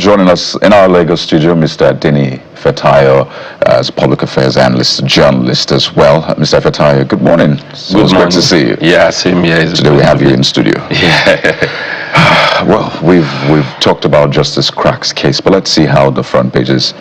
joining us in our Lagos studio, Mr. Denny Fetayo, as public affairs analyst, journalist as well. Mr. Fetayo, good morning. Good morning. Great to see you. Yeah, same here. Today we have you in studio. Yeah. Well, we've talked about Justice Crack's case, but let's see how the front pages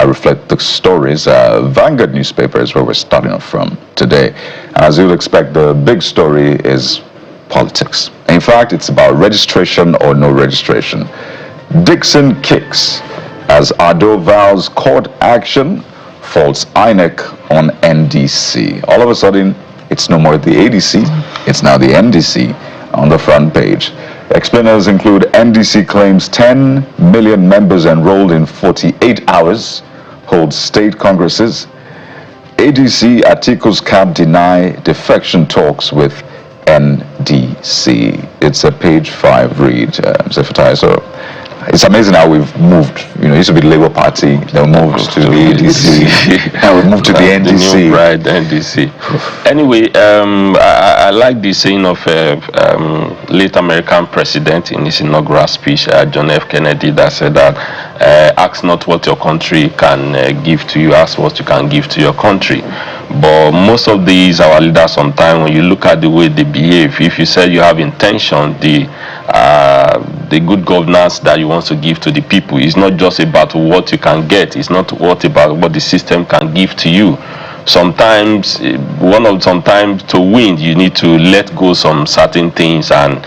reflect the stories. Vanguard newspaper is where we're starting off from today. And as you'd expect, the big story is politics. In fact, it's about registration or no registration. Dickson kicks as Ardo vows court action faults INEC on NDC. All of a sudden, it's no more the ADC, it's now the NDC on the front page. Explainers include NDC claims 10 million members enrolled in 48 hours, holds state congresses. ADC Atiku's camp deny defection talks with NDC. It's a page 5 read, Mr. Fetayo. So it's amazing how we've moved. You know, it used to be the Labour Party, then we moved to the ADC, and we moved to the NDC. The new bride, NDC. Anyway, I like the saying of late American president in his inaugural speech, John F. Kennedy, that said that ask not what your country can give to you, ask what you can give to your country. But most of these, our leaders, sometimes when you look at the way they behave, if you say you have intention, the good governance that you want to give to the people is not just about what you can get, it's not about what the system can give to you. Sometimes to win, you need to let go some certain things, and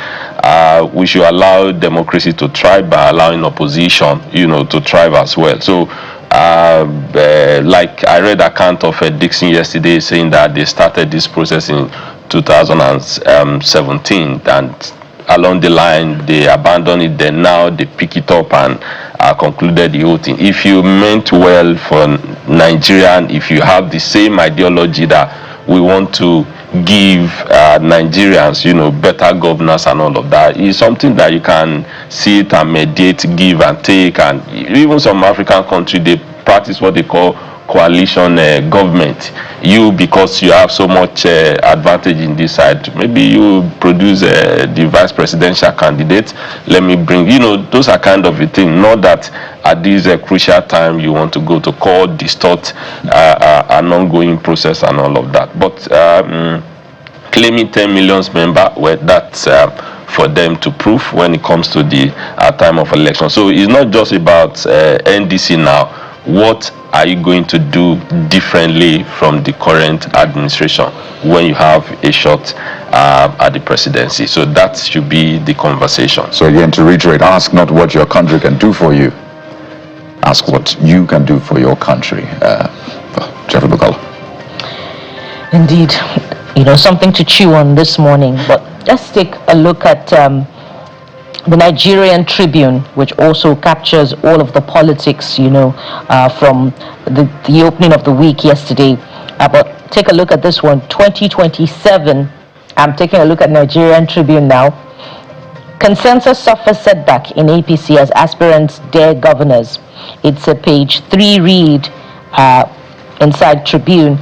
we should allow democracy to thrive by allowing opposition, to thrive as well. So like I read account of Dickson yesterday saying that they started this process in 2017, and along the line they abandoned it, then now they pick it up and concluded the whole thing. If you meant well for Nigeria, and if you have the same ideology that we want to give Nigerians, better governance and all of that, is something that you can see it and mediate, give and take. And even some African countries, they practice what they call coalition government. You, because you have so much advantage in this side, maybe you produce the vice presidential candidate, let me bring, those are kind of a thing. Not that at this crucial time you want to go to court, distort an ongoing process and all of that. But claiming 10 million members, well, that's for them to prove when it comes to the time of election. So it's not just about NDC now. What are you going to do differently from the current administration when you have a shot at the presidency? So that should be the conversation. So again, to reiterate, ask not what your country can do for you, ask what you can do for your country. Jeffrey Bukala. Indeed, something to chew on this morning. But let's take a look at the Nigerian Tribune, which also captures all of the politics, from the opening of the week yesterday. But take a look at this one, 2027. I'm taking a look at Nigerian Tribune now. Consensus suffers setback in APC as aspirants dare governors. It's a page 3 read inside Tribune.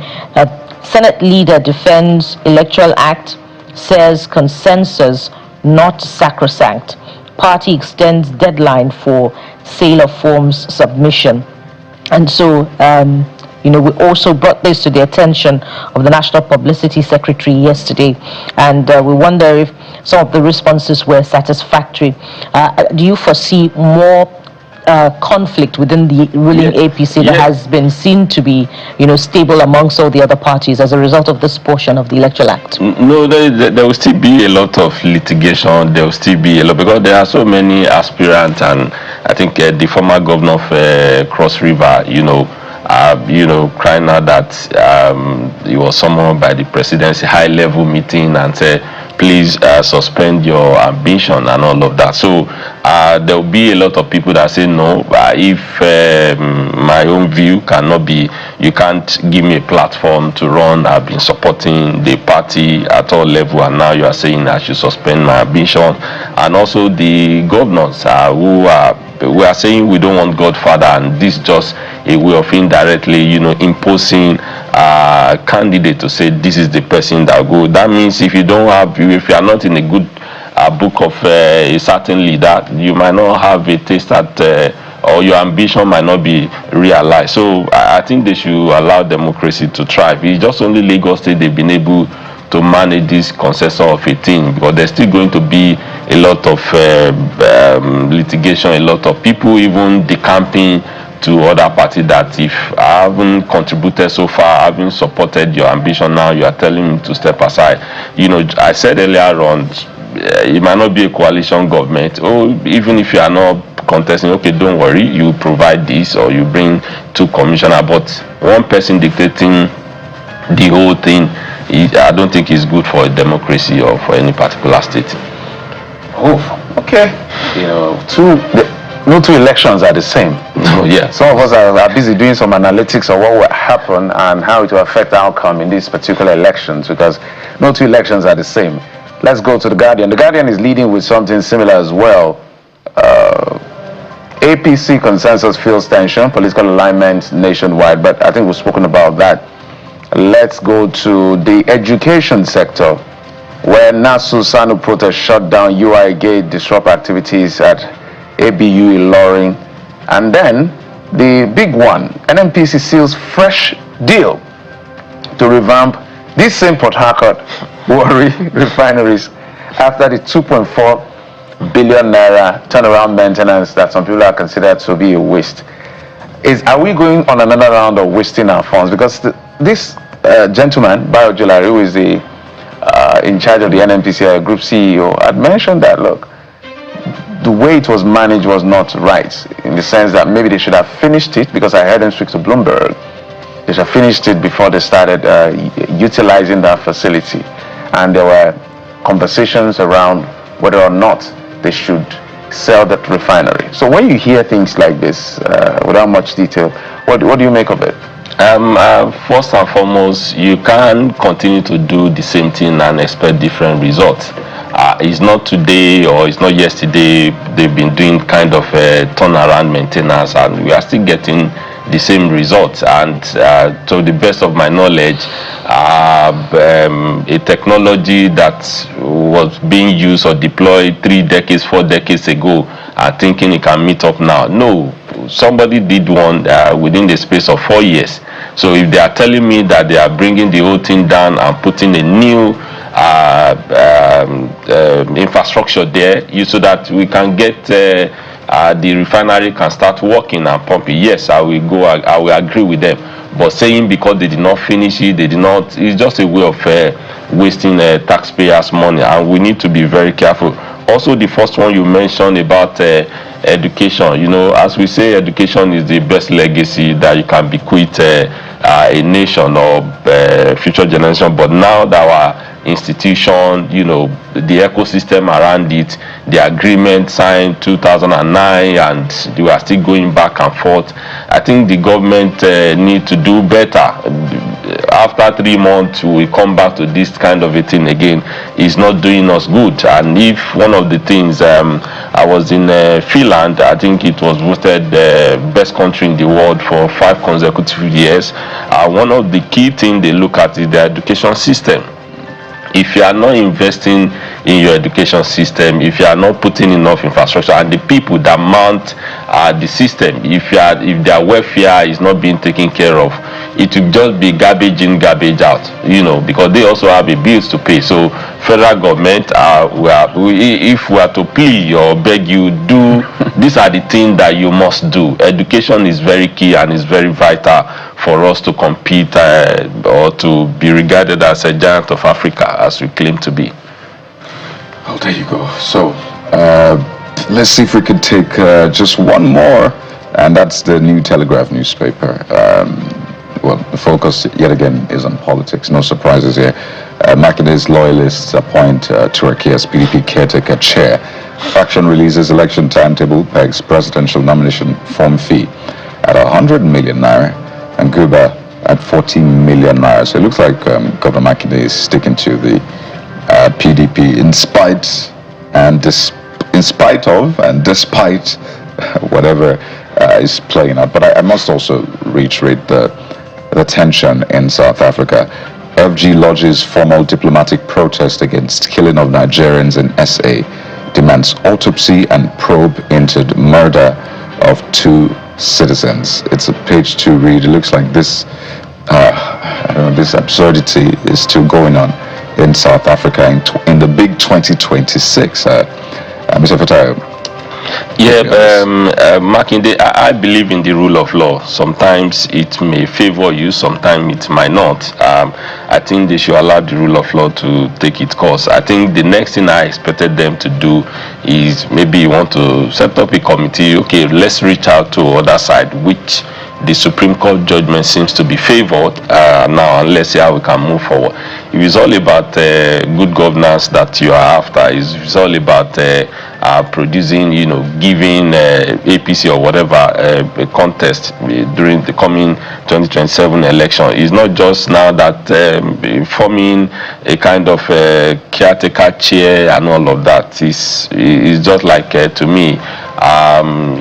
Senate leader defends Electoral Act, says consensus not sacrosanct. Party extends deadline for sale of forms submission. And so, we also brought this to the attention of the National Publicity Secretary yesterday, and we wonder if some of the responses were satisfactory. Do you foresee more conflict within the ruling APC that has been seen to be, stable amongst all the other parties as a result of this portion of the Electoral Act? No, there will still be a lot of litigation. There will still be a lot, because there are so many aspirants, and I think the former governor of Cross River, crying out that he was summoned by the presidency high-level meeting and said, please suspend your ambition and all of that. So there will be a lot of people that say no, if my own view cannot be, you can't give me a platform to run. I've been supporting the party at all levels, and now you are saying I should suspend my ambition. And also the governors we are saying we don't want Godfather, and this is just a way of indirectly, imposing a candidate to say this is the person that will go. That means if you are not in a good book of a certain leader, you might not have a taste at or your ambition might not be realized. So I think they should allow democracy to thrive. It's just only Lagos State they've been able to manage this consensus of 18, because there's still going to be a lot of litigation, a lot of people even decamping to other parties that if I haven't contributed so far, I haven't supported your ambition, now you are telling me to step aside. I said earlier on, it might not be a coalition government, or even if you are not contesting, okay, don't worry, you provide this or you bring 2 commissioners, but one person dictating the whole thing, I don't think it's good for a democracy or for any particular state. Oh, okay. No two elections are the same. Yeah. Some of us are busy doing some analytics of what will happen and how it will affect the outcome in these particular elections, because no 2 elections are the same. Let's go to The Guardian. The Guardian is leading with something similar as well. APC consensus feels tension, political alignment nationwide, but I think we've spoken about that. Let's go to the education sector, where NASU SANU protest shut down UI Gate, disrupt activities at ABU Ilorin. And then the big one, NNPC seals fresh deal to revamp this same Port Harcourt Warri refineries after the 2.4 billion naira turnaround maintenance that some people are considered to be a waste. Are we going on another round of wasting our funds? Because this gentleman, Bayo Julari, who is the in charge of the NNPC group CEO, had mentioned that, look, the way it was managed was not right, in the sense that maybe they should have finished it, because I heard them speak to Bloomberg. They should have finished it before they started utilizing that facility. And there were conversations around whether or not they should sell that refinery. So when you hear things like this, without much detail, what do you make of it? First and foremost, you can't continue to do the same thing and expect different results. It's not today or it's not yesterday they've been doing kind of turnaround maintenance, and we are still getting the same results. And to the best of my knowledge, a technology that was being used or deployed 3 decades, 4 decades ago, thinking it can meet up now. No, somebody did one within the space of 4 years. So if they are telling me that they are bringing the whole thing down and putting a new infrastructure there, so that we can get the refinery can start working and pumping, yes, I will agree with them. But saying because they did not finish it, it's just a way of wasting taxpayers' money, and we need to be very careful. Also, the first one you mentioned about education, as we say, education is the best legacy that you can bequeath a nation or future generation. But now that our institution, the ecosystem around it, the agreement signed 2009, and we are still going back and forth, I think the government need to do better. After 3 months, we come back to this kind of a thing again. It's not doing us good. And if one of the things, I was in Finland, I think it was voted the best country in the world for 5 consecutive years. One of the key things they look at is the education system. If you are not investing in your education system, if you are not putting enough infrastructure, and the people that mount the system, if their welfare is not being taken care of, it will just be garbage in, garbage out, because they also have a bills to pay. So federal government, if we are to plead or beg you, these are the things that you must do. Education is very key and is very vital for us to compete or to be regarded as a giant of Africa, as we claim to be. Oh, there you go. So let's see if we can take just one more, and that's the New Telegraph newspaper. Well, the focus yet again is on politics. No surprises here. Makine's loyalists appoint Turkey as PDP caretaker chair. Faction releases election timetable, pegs presidential nomination form fee at 100 million naira, and Guba at 14 million naira. So it looks like Governor Makinde is sticking to the PDP in spite of despite whatever is playing out. But I must also reiterate the tension in South Africa. FG lodges formal diplomatic protest against killing of Nigerians in SA, demands autopsy and probe into the murder of two citizens. It's a page to read. It looks like this, I don't know, this absurdity is still going on in South Africa in the big 2026. Mr. Fatai. Yeah, Makinde, I believe in the rule of law. Sometimes it may favor you, sometimes it might not. I think they should allow the rule of law to take its course. I think the next thing I expected them to do is maybe you want to set up a committee. Okay, let's reach out to other side, which the Supreme Court judgment seems to be favored now, and let's see how we can move forward. If it's all about good governance that you are after, it's all about producing, giving APC or whatever a contest during the coming 2027 election. It's not just now that forming a kind of caretaker chair and all of that. It's just like to me,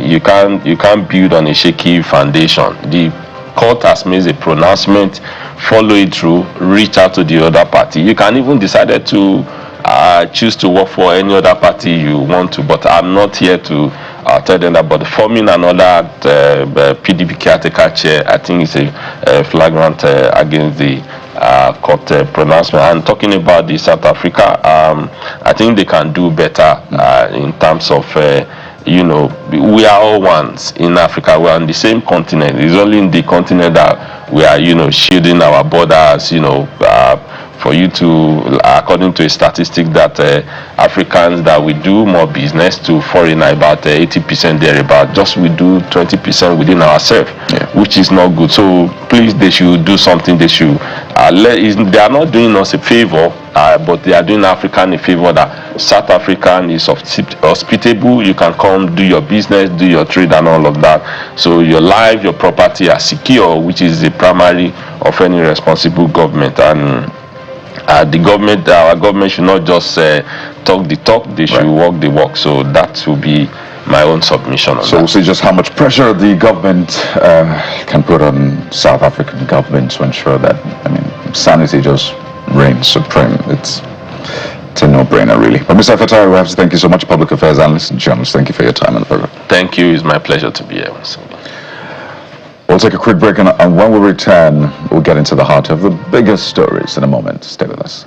you can't build on a shaky foundation. The court has made a pronouncement, follow it through, reach out to the other party. You can even decide to choose to work for any other party you want to, but I'm not here to tell them that. But forming another PDP caretaker chair, I think it's a flagrant against the court pronouncement. And talking about the South Africa, I think they can do better in terms of we are all ones in Africa. We are on the same continent. It's only in the continent that we are, shielding our borders, for you to, according to a statistic that Africans that we do more business to foreign about 80% thereabout, just we do 20% within ourselves, which is not good. So please, they should do something. They should, they are not doing us a favor, but they are doing African a favor that South African is hospitable. You can come do your business, do your trade and all of that. So your life, your property are secure, which is the primary of any responsible government. And the government, our government should not just talk the talk, they should walk the walk. So that will be my own submission on that. So we'll see just how much pressure the government can put on South African government to ensure that, sanity just reigns supreme. It's a no-brainer, really. But Mr. Fatai, we have to thank you so much, public affairs analyst and journalist. Thank you for your time on the program. Thank you. It's my pleasure to be here. We'll take a quick break, and when we return, we'll get into the heart of the biggest stories in a moment. Stay with us.